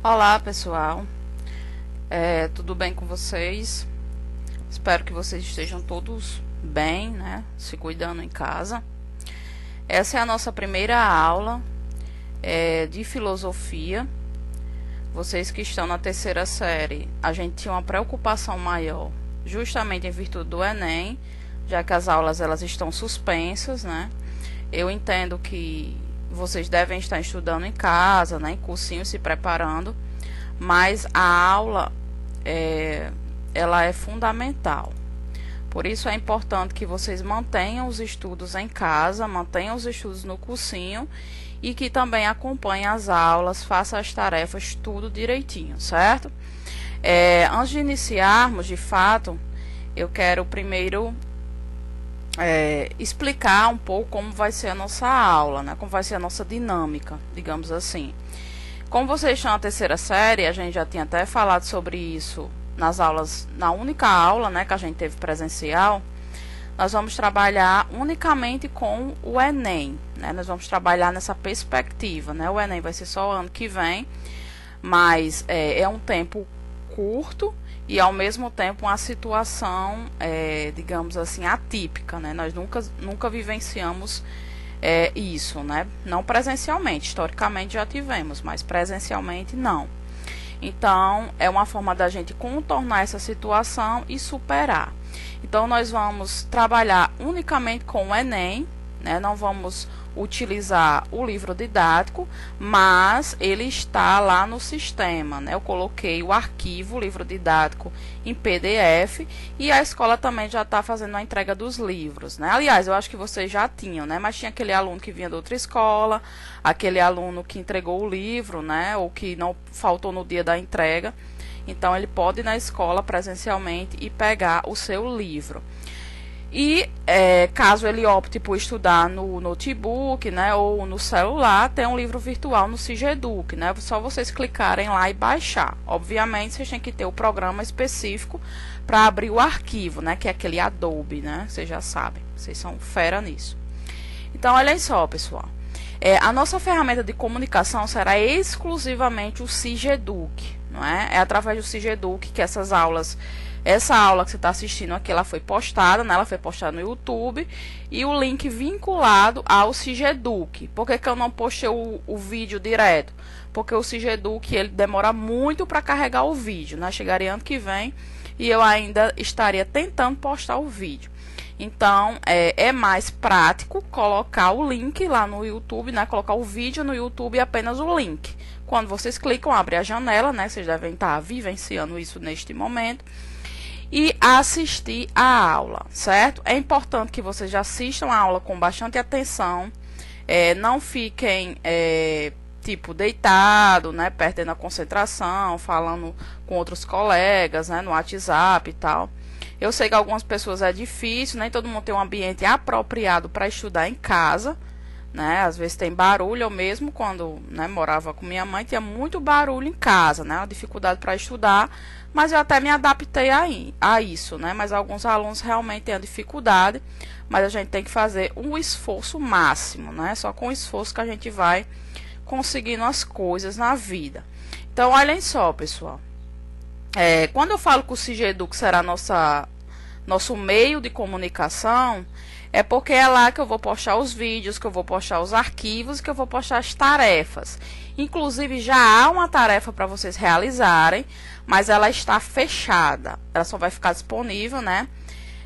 Olá pessoal, tudo bem com vocês? Espero que vocês estejam todos bem, né? Se cuidando em casa. Essa é a nossa primeira aula de filosofia. Vocês que estão na terceira série, a gente tinha uma preocupação maior, justamente em virtude do Enem, já que as aulas elas estão suspensas, né? Eu entendo que vocês devem estar estudando em casa, né, em cursinho, se preparando, mas a aula ela é fundamental. Por isso é importante que vocês mantenham os estudos em casa, mantenham os estudos no cursinho e que também acompanhem as aulas, façam as tarefas tudo direitinho, certo? Antes de iniciarmos, de fato, eu quero primeiro explicar um pouco como vai ser a nossa aula, né? Como vai ser a nossa dinâmica, digamos assim. Como vocês estão na terceira série, a gente já tinha até falado sobre isso nas aulas, na única aula, né, que a gente teve presencial. Nós vamos trabalhar unicamente com o Enem, né? Nós vamos trabalhar nessa perspectiva, né? O Enem vai ser só o ano que vem, mas é um tempo curto e ao mesmo tempo uma situação, digamos assim, atípica, né? Nós nunca vivenciamos isso, né? Não presencialmente, historicamente já tivemos, mas presencialmente não. Então, é uma forma da gente contornar essa situação e superar. Então, nós vamos trabalhar unicamente com o Enem, né? Não vamos utilizar o livro didático, mas ele está lá no sistema, né? Eu coloquei o arquivo, o livro didático, em PDF e a escola também já está fazendo a entrega dos livros, né? Aliás, eu acho que vocês já tinham, né? Mas tinha aquele aluno que vinha de outra escola, aquele aluno que entregou o livro, né? Ou que não faltou no dia da entrega. Então, ele pode ir na escola presencialmente e pegar o seu livro. E caso ele opte por estudar no notebook, né, ou no celular, tem um livro virtual no Sigeduc, né? Só vocês clicarem lá e baixar. Obviamente, vocês têm que ter o programa específico para abrir o arquivo, né, que é aquele Adobe, né? Vocês já sabem, vocês são fera nisso. Então, olhem só, pessoal. A nossa ferramenta de comunicação será exclusivamente o Sigeduc, não é? É através do Sigeduc que essa aula que você está assistindo aqui, ela foi postada, né? Ela foi postada no YouTube e o link vinculado ao Sigeduc. Por que eu não postei o vídeo direto? Porque o Sigeduc, ele demora muito para carregar o vídeo, né? Chegaria ano que vem e eu ainda estaria tentando postar o vídeo. Então, é mais prático colocar o link lá no YouTube, né? Colocar o vídeo no YouTube e apenas o link. Quando vocês clicam, abre a janela, né? Vocês devem estar vivenciando isso neste momento. E assistir a aula, certo? É importante que vocês já assistam a aula com bastante atenção. Não fiquem, tipo, deitado, né? Perdendo a concentração, falando com outros colegas, né? No WhatsApp e tal. Eu sei que algumas pessoas é difícil, nem todo mundo tem um ambiente apropriado para estudar em casa, né? Às vezes tem barulho, eu mesmo quando, né, morava com minha mãe, tinha muito barulho em casa, né? Uma dificuldade para estudar, mas eu até me adaptei a isso, né? Mas alguns alunos realmente têm a dificuldade, mas a gente tem que fazer um esforço máximo, né? Só com esforço que a gente vai conseguindo as coisas na vida. Então, olhem só, pessoal. Quando eu falo que o Sigeduc será nosso meio de comunicação, é porque é lá que eu vou postar os vídeos, que eu vou postar os arquivos, que eu vou postar as tarefas. Inclusive, já há uma tarefa para vocês realizarem, mas ela está fechada. Ela só vai ficar disponível, né,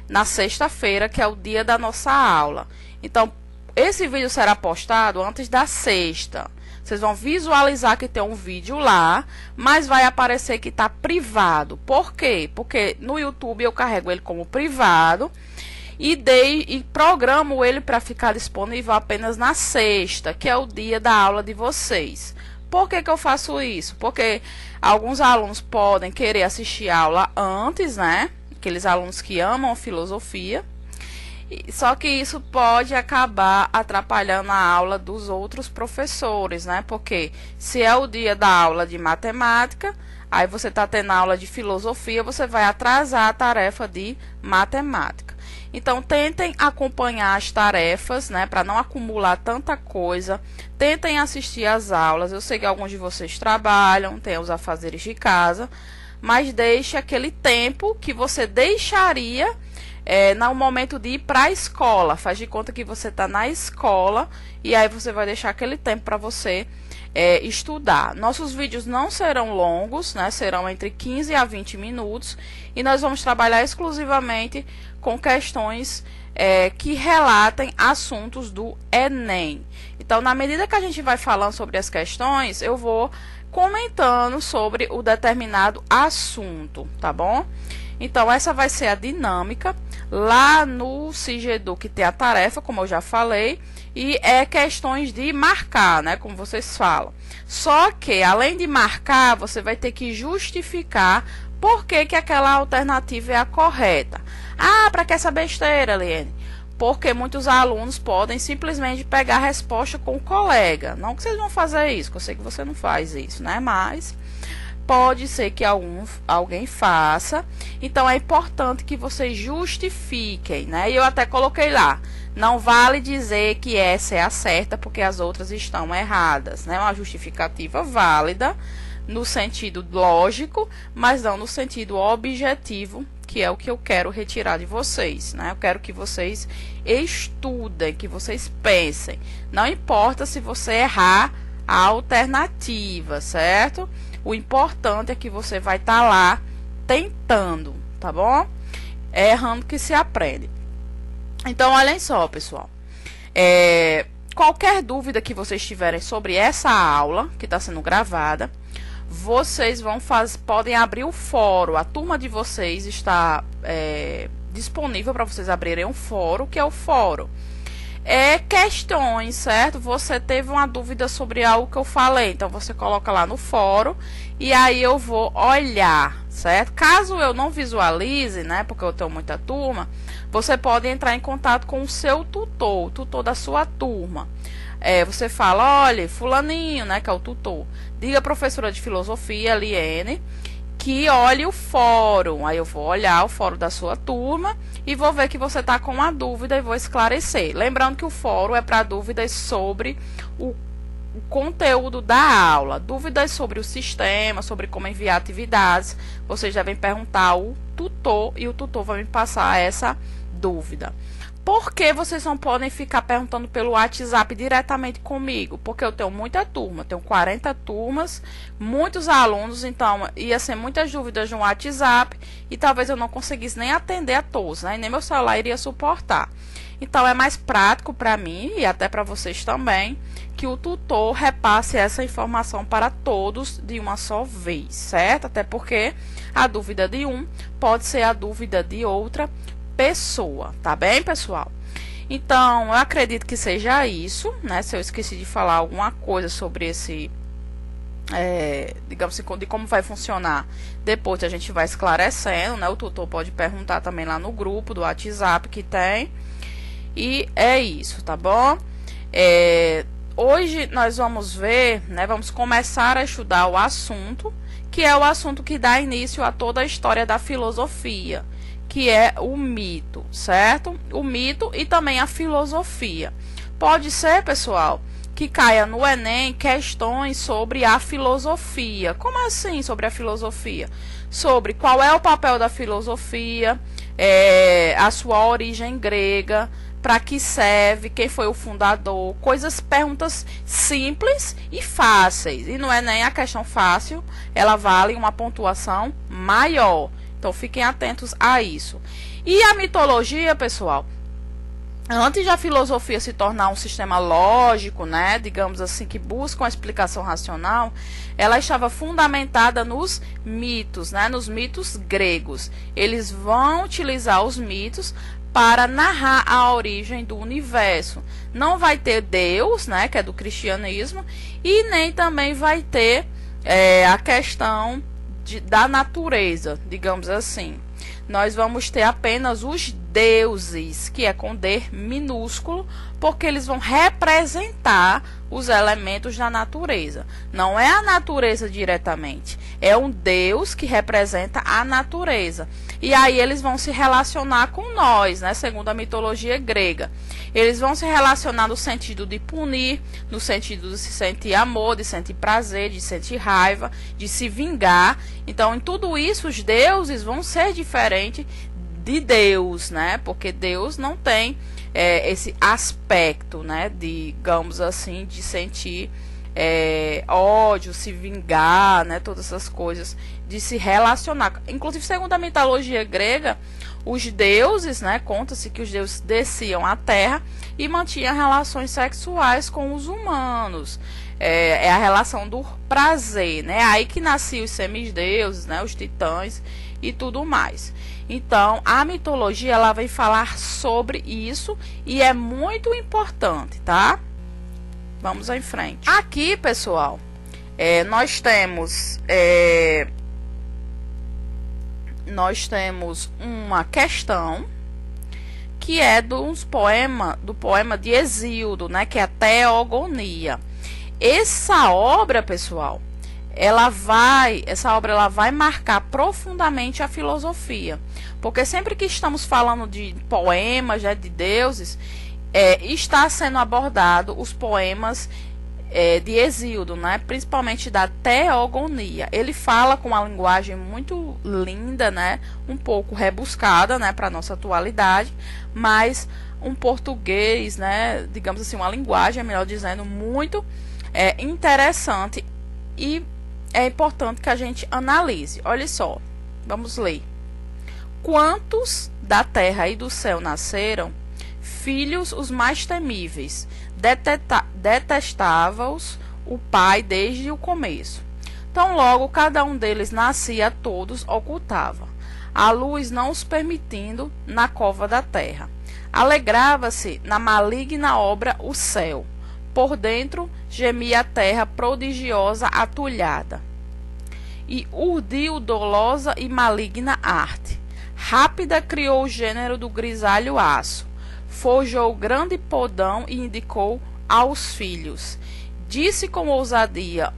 na sexta-feira, que é o dia da nossa aula. Então, esse vídeo será postado antes da sexta. Vocês vão visualizar que tem um vídeo lá, mas vai aparecer que está privado. Por quê? Porque no YouTube eu carrego ele como privado e programo ele para ficar disponível apenas na sexta, que é o dia da aula de vocês. Por que eu faço isso? Porque alguns alunos podem querer assistir a aula antes, né? Aqueles alunos que amam filosofia. Só que isso pode acabar atrapalhando a aula dos outros professores, né? Porque se é o dia da aula de matemática, aí você está tendo aula de filosofia, você vai atrasar a tarefa de matemática. Então, tentem acompanhar as tarefas, né, para não acumular tanta coisa. Tentem assistir às aulas. Eu sei que alguns de vocês trabalham, têm os afazeres de casa, mas deixe aquele tempo que você deixaria no momento de ir para a escola. Faz de conta que você está na escola e aí você vai deixar aquele tempo para você estudar. Nossos vídeos não serão longos, né? Serão entre 15 a 20 minutos e nós vamos trabalhar exclusivamente com questões que relatem assuntos do Enem. Então, na medida que a gente vai falando sobre as questões, eu vou comentando sobre o determinado assunto, tá bom? Então, essa vai ser a dinâmica. Lá no Cigedu que tem a tarefa, como eu já falei, e questões de marcar, né, como vocês falam. Só que, além de marcar, você vai ter que justificar por que aquela alternativa é a correta. Ah, para que essa besteira, Liene? Porque muitos alunos podem simplesmente pegar a resposta com o colega. Não que vocês vão fazer isso, que eu sei que você não faz isso, né? Mas pode ser que alguém faça. Então, é importante que vocês justifiquem, né? E eu até coloquei lá. Não vale dizer que essa é a certa porque as outras estão erradas, né? Uma justificativa válida no sentido lógico, mas não no sentido objetivo, que é o que eu quero retirar de vocês, né? Eu quero que vocês estudem, que vocês pensem. Não importa se você errar a alternativa, certo? O importante é que você vai estar lá tentando, tá bom? É errando que se aprende. Então, olhem só, pessoal. Qualquer dúvida que vocês tiverem sobre essa aula que está sendo gravada, vocês podem abrir o fórum. A turma de vocês está disponível para vocês abrirem um fórum, que é o fórum. Questões, certo? Você teve uma dúvida sobre algo que eu falei, então você coloca lá no fórum e aí eu vou olhar, certo? Caso eu não visualize, né, porque eu tenho muita turma, você pode entrar em contato com o seu tutor, o tutor da sua turma. Você fala, olha, fulaninho, né, que é o tutor, diga a professora de filosofia, Liene, que olhe o fórum. Aí eu vou olhar o fórum da sua turma e vou ver que você está com uma dúvida e vou esclarecer. Lembrando que o fórum é para dúvidas sobre o conteúdo da aula, dúvidas sobre o sistema, sobre como enviar atividades. Vocês devem perguntar ao tutor e o tutor vai me passar essa dúvida. Por que vocês não podem ficar perguntando pelo WhatsApp diretamente comigo? Porque eu tenho muita turma, tenho 40 turmas, muitos alunos, então ia ser muitas dúvidas no WhatsApp e talvez eu não conseguisse nem atender a todos, né? E nem meu celular iria suportar. Então é mais prático para mim e até para vocês também que o tutor repasse essa informação para todos de uma só vez, certo? Até porque a dúvida de um pode ser a dúvida de outra pessoa, tá bem, pessoal? Então, eu acredito que seja isso, né? Se eu esqueci de falar alguma coisa sobre esse, digamos assim, de como vai funcionar, depois a gente vai esclarecendo, né? O tutor pode perguntar também lá no grupo do WhatsApp que tem. E é isso, tá bom? Hoje nós vamos ver, né? Vamos começar a estudar o assunto, que é o assunto que dá início a toda a história da filosofia, que é o mito, certo? O mito e também a filosofia. Pode ser, pessoal, que caia no Enem questões sobre a filosofia. Como assim sobre a filosofia? Sobre qual é o papel da filosofia, a sua origem grega, para que serve, quem foi o fundador, perguntas simples e fáceis. E no Enem a questão fácil, ela vale uma pontuação maior. Então, fiquem atentos a isso. E a mitologia, pessoal, antes da filosofia se tornar um sistema lógico, né, digamos assim, que busca uma explicação racional, ela estava fundamentada nos mitos, né, nos mitos gregos. Eles vão utilizar os mitos para narrar a origem do universo. Não vai ter Deus, né, que é do cristianismo, e nem também vai ter a questão da natureza, digamos assim. Nós vamos ter apenas os deuses, que é com D minúsculo, porque eles vão representar os elementos da natureza. Não é a natureza diretamente, é um Deus que representa a natureza. E aí eles vão se relacionar com nós, né? Segundo a mitologia grega. Eles vão se relacionar no sentido de punir, no sentido de se sentir amor, de sentir prazer, de sentir raiva, de se vingar. Então, em tudo isso, os deuses vão ser diferentes de Deus, né? Porque Deus não tem esse aspecto, né? Digamos assim, de sentir ódio, se vingar, né? Todas essas coisas, de se relacionar. Inclusive, segundo a mitologia grega, os deuses, né? Conta-se que os deuses desciam à terra e mantinham relações sexuais com os humanos. É a relação do prazer, né? Aí que nasciam os semideuses, né? Os titãs e tudo mais. Então, a mitologia ela vem falar sobre isso e é muito importante, tá? Vamos em frente. Aqui, pessoal, nós temos uma questão que é do poema de Hesíodo, né? Que é a Teogonia. Essa obra, pessoal, essa obra vai marcar profundamente a filosofia, porque sempre que estamos falando de poemas, de deuses, está sendo abordado os poemas de Hesíodo, né? Principalmente da Teogonia. Ele fala com uma linguagem muito linda, né? Um pouco rebuscada, né? Para nossa atualidade, mas um português, né? Digamos assim, uma linguagem, melhor dizendo, muito interessante, e é importante que a gente analise. Olha só, vamos ler. Quantos da terra e do céu nasceram, filhos os mais temíveis, detestava-os o pai desde o começo. Tão logo cada um deles nascia, todos ocultava, a luz não os permitindo na cova da terra. Alegrava-se na maligna obra o céu, por dentro gemia a terra prodigiosa atulhada, e urdiu dolosa e maligna arte. Rápida criou o gênero do grisalho aço, forjou grande podão e indicou aos filhos. Disse com ousadia,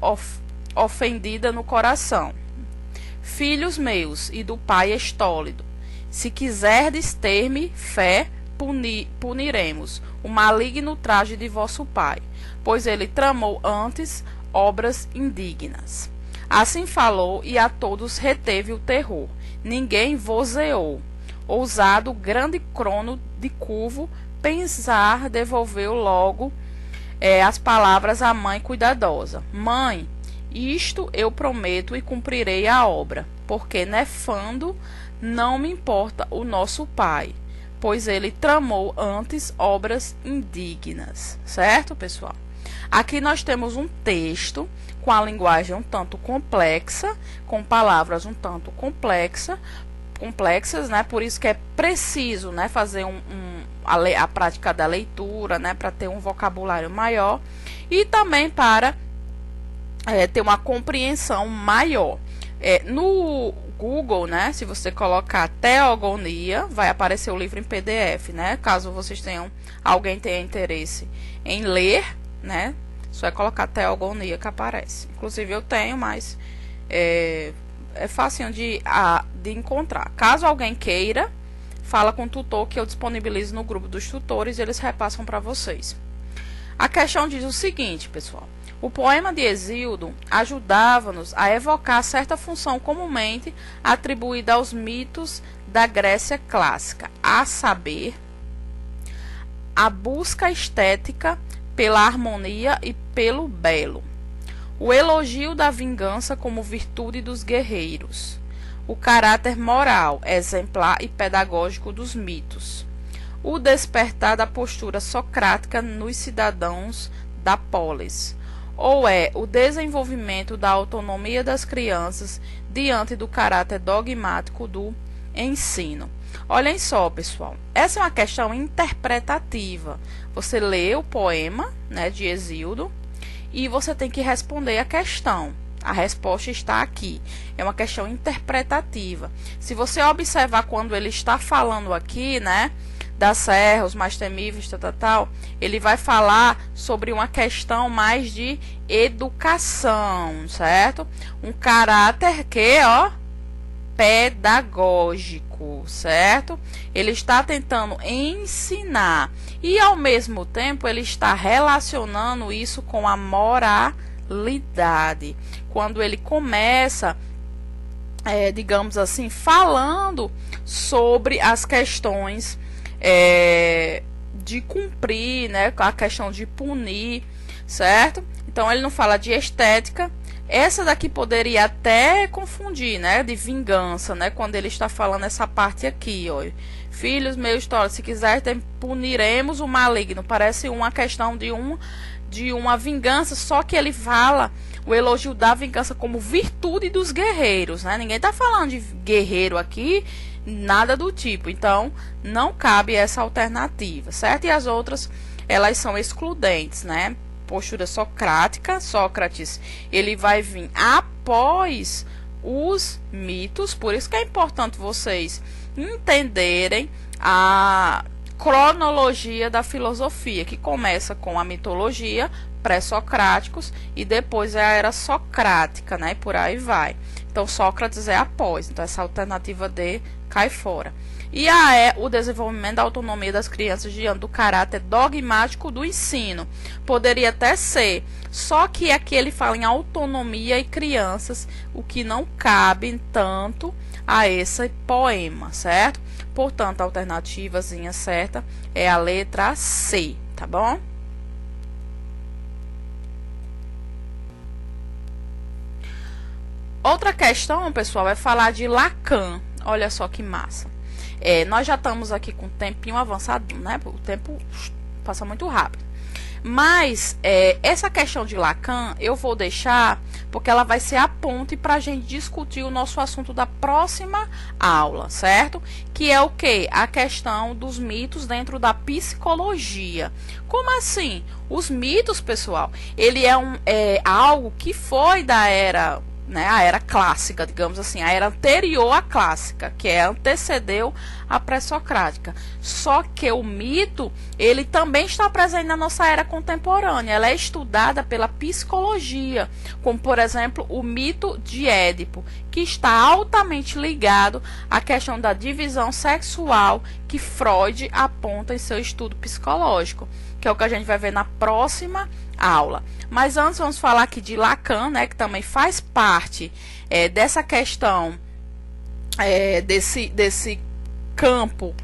ofendida no coração: filhos meus e do pai estólido, se quiserdes ter-me fé, puniremos o maligno traje de vosso pai, pois ele tramou antes obras indignas. Assim falou, e a todos reteve o terror. Ninguém vozeou. Ousado, grande crono de curvo, pensar devolveu logo as palavras à mãe cuidadosa. Mãe, isto eu prometo e cumprirei a obra, porque nefando não me importa o nosso pai, pois ele tramou antes obras indignas. Certo, pessoal? Aqui nós temos um texto com a linguagem um tanto complexa, com palavras um tanto complexas, né? Por isso que é preciso, né, fazer a prática da leitura, né, para ter um vocabulário maior e também para ter uma compreensão maior. No Google, né, se você colocar Teogonia, vai aparecer o livro em PDF, né? Caso alguém tenha interesse em ler, né, só é colocar Teogonia que aparece. Inclusive eu tenho, mas é facinho de encontrar. Caso alguém queira, fala com o tutor que eu disponibilizo no grupo dos tutores e eles repassam para vocês. A questão diz o seguinte, pessoal. O poema de Hesíodo ajudava-nos a evocar certa função comumente atribuída aos mitos da Grécia clássica, a saber, a busca estética pela harmonia e pelo belo, o elogio da vingança como virtude dos guerreiros, o caráter moral, exemplar e pedagógico dos mitos, o despertar da postura socrática nos cidadãos da polis, ou o desenvolvimento da autonomia das crianças diante do caráter dogmático do ensino. Olhem só, pessoal, essa é uma questão interpretativa. Você lê o poema, né, de Hesíodo e você tem que responder a questão. A resposta está aqui. É uma questão interpretativa. Se você observar quando ele está falando aqui, né, da Serra, os mais temíveis, tal, ele vai falar sobre uma questão mais de educação, certo? Um caráter que, ó, pedagógico, certo? Ele está tentando ensinar e ao mesmo tempo ele está relacionando isso com a moralidade. Quando ele começa, digamos assim, falando sobre as questões de cumprir, né, a questão de punir, certo? Então ele não fala de estética. Essa daqui poderia até confundir, né, de vingança, né, quando ele está falando essa parte aqui, ó. Filhos meus, se quiser, puniremos o maligno. Parece uma questão de uma vingança, só que ele fala o elogio da vingança como virtude dos guerreiros, né? Ninguém está falando de guerreiro aqui, nada do tipo. Então, não cabe essa alternativa, certo? E as outras, elas são excludentes, né? Postura socrática, Sócrates, ele vai vir após os mitos, por isso que é importante vocês entenderem a cronologia da filosofia, que começa com a mitologia, pré-socráticos, e depois é a era socrática, né? E por aí vai. Então, Sócrates é após, então essa alternativa D cai fora. E o desenvolvimento da autonomia das crianças diante do caráter dogmático do ensino. Poderia até ser, só que aqui ele fala em autonomia e crianças, o que não cabe tanto a esse poema, certo? Portanto, a alternativazinha certa é a letra C, tá bom? Outra questão, pessoal, é falar de Lacan. Olha só que massa. Nós já estamos aqui com um tempinho avançado, né? O tempo passa muito rápido. Mas essa questão de Lacan eu vou deixar porque ela vai ser a ponte para a gente discutir o nosso assunto da próxima aula, certo? Que é o que? A questão dos mitos dentro da psicologia. Como assim? Os mitos, pessoal, ele é algo que foi da era, né, a era clássica, digamos assim, a era anterior à clássica, que antecedeu a pré-socrática. Só que o mito, ele também está presente na nossa era contemporânea. Ela é estudada pela psicologia, como, por exemplo, o mito de Édipo, que está altamente ligado à questão da divisão sexual que Freud aponta em seu estudo psicológico, que é o que a gente vai ver na próxima aula. Mas antes vamos falar aqui de Lacan, né, que também faz parte dessa questão, desse campo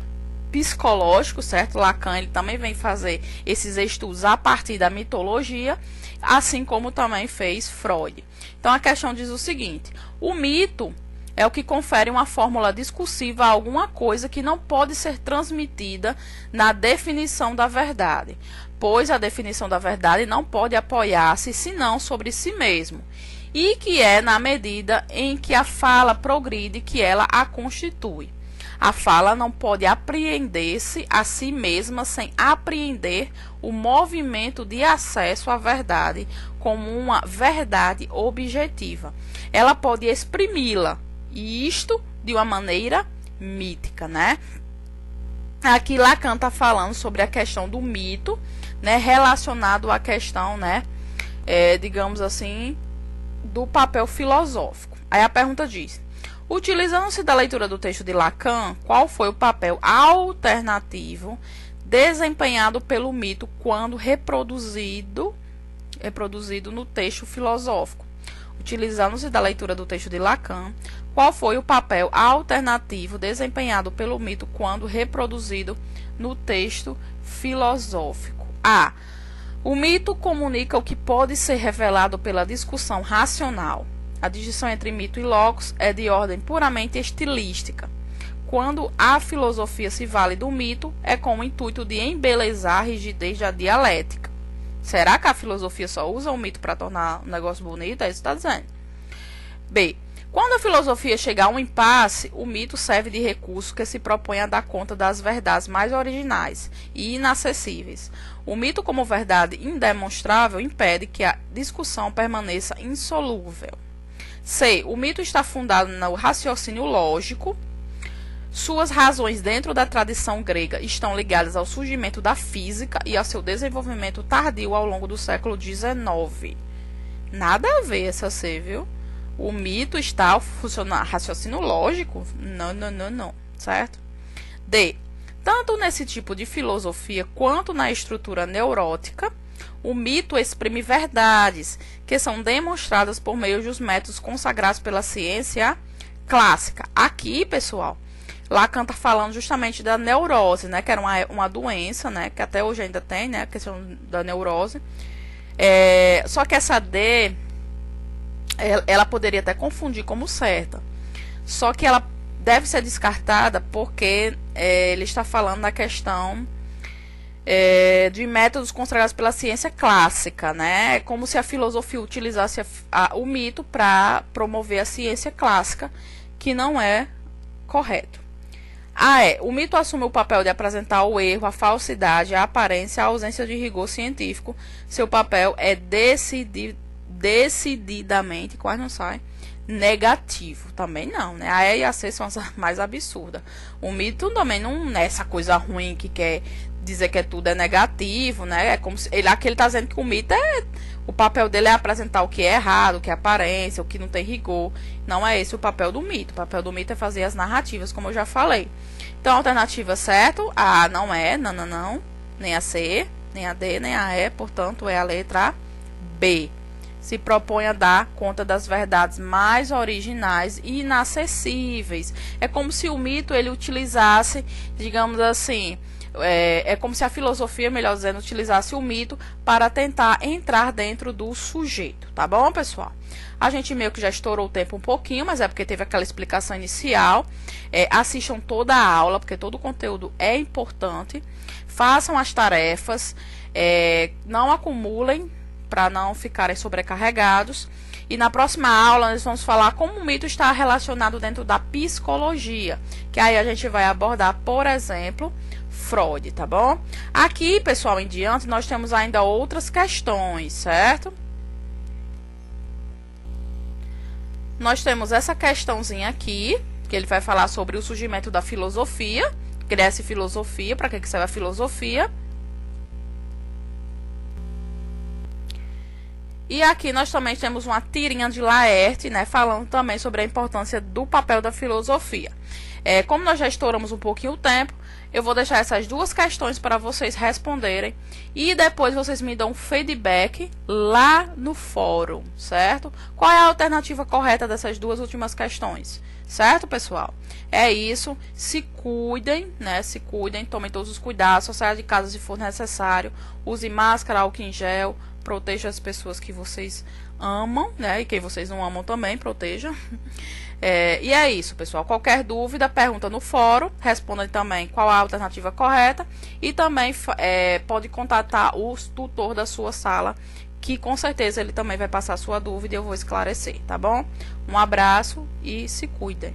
psicológico, certo? Lacan, ele também vem fazer esses estudos a partir da mitologia, assim como também fez Freud. Então a questão diz o seguinte: o mito é o que confere uma fórmula discursiva a alguma coisa que não pode ser transmitida na definição da verdade, pois a definição da verdade não pode apoiar-se senão sobre si mesmo, e que é na medida em que a fala progride que ela a constitui. A fala não pode apreender-se a si mesma sem apreender o movimento de acesso à verdade como uma verdade objetiva. Ela pode exprimi-la, e isto de uma maneira mítica, né? Aqui Lacan está falando sobre a questão do mito, né, relacionado à questão, né, digamos assim, do papel filosófico. Aí a pergunta diz: utilizando-se da leitura do texto de Lacan, qual foi o papel alternativo desempenhado pelo mito quando reproduzido no texto filosófico? Utilizando-se da leitura do texto de Lacan, qual foi o papel alternativo desempenhado pelo mito quando reproduzido no texto filosófico? A. O mito comunica o que pode ser revelado pela discussão racional. A distinção entre mito e logos é de ordem puramente estilística. Quando a filosofia se vale do mito, é com o intuito de embelezar a rigidez da dialética. Será que a filosofia só usa o mito para tornar um negócio bonito? É isso que está dizendo. B. Quando a filosofia chega a um impasse, o mito serve de recurso que se propõe a dar conta das verdades mais originais e inacessíveis. O mito, como verdade indemonstrável, impede que a discussão permaneça insolúvel. C. O mito está fundado no raciocínio lógico, Suas razões dentro da tradição grega estão ligadas ao surgimento da física e ao seu desenvolvimento tardio ao longo do século XIX. Nada a ver essa C, viu? O mito está funcionando raciocínio lógico? Não, certo? D. Tanto nesse tipo de filosofia quanto na estrutura neurótica, o mito exprime verdades que são demonstradas por meio dos métodos consagrados pela ciência clássica. Aqui, pessoal, Lacan está falando justamente da neurose, né? Que era uma doença, né? Que até hoje ainda tem, né? A questão da neurose. Só que essa D, ela poderia até confundir como certa. Só que ela deve ser descartada porque ele está falando da questão de métodos consagrados pela ciência clássica, né? É como se a filosofia utilizasse o mito para promover a ciência clássica, que não é correto. O mito assume o papel de apresentar o erro, a falsidade, a aparência, a ausência de rigor científico. Seu papel é decididamente, quase não sai, negativo. Também não, né? A E e a C são as mais absurdas. O mito também não é essa coisa ruim que quer dizer que tudo é negativo, né? É como se aqui ele está dizendo que o mito o papel dele é apresentar o que é errado, o que é aparência, o que não tem rigor. Não é esse o papel do mito. O papel do mito é fazer as narrativas, como eu já falei. Então, a alternativa certa, A não é, não, nem a C, nem a D, nem a E, portanto, é a letra B. Se propõe a dar conta das verdades mais originais e inacessíveis. É como se o mito ele utilizasse, digamos assim, é como se a filosofia, melhor dizendo, utilizasse o mito para tentar entrar dentro do sujeito, tá bom, pessoal? A gente meio que já estourou o tempo um pouquinho, mas é porque teve aquela explicação inicial. Assistam toda a aula, porque todo o conteúdo é importante. Façam as tarefas, não acumulem para não ficarem sobrecarregados. E na próxima aula nós vamos falar como o mito está relacionado dentro da psicologia, que aí a gente vai abordar, por exemplo, Freud, tá bom? Aqui, pessoal, em diante, nós temos ainda outras questões, certo? Nós temos essa questãozinha aqui, que ele vai falar sobre o surgimento da filosofia. Cresce filosofia, para que serve a filosofia? E aqui nós também temos uma tirinha de Laerte, né, falando também sobre a importância do papel da filosofia. Como nós já estouramos um pouquinho o tempo, eu vou deixar essas duas questões para vocês responderem e depois vocês me dão um feedback lá no fórum, certo? Qual é a alternativa correta dessas duas últimas questões, certo, pessoal? É isso, se cuidem, né? Se cuidem, tomem todos os cuidados, só saia de casa se for necessário, use máscara, álcool em gel, proteja as pessoas que vocês amam, né? E quem vocês não amam também, proteja. E é isso, pessoal. Qualquer dúvida, pergunta no fórum, responda também qual a alternativa correta e também pode contatar o tutor da sua sala, que com certeza ele também vai passar a sua dúvida e eu vou esclarecer, tá bom? Um abraço e se cuidem.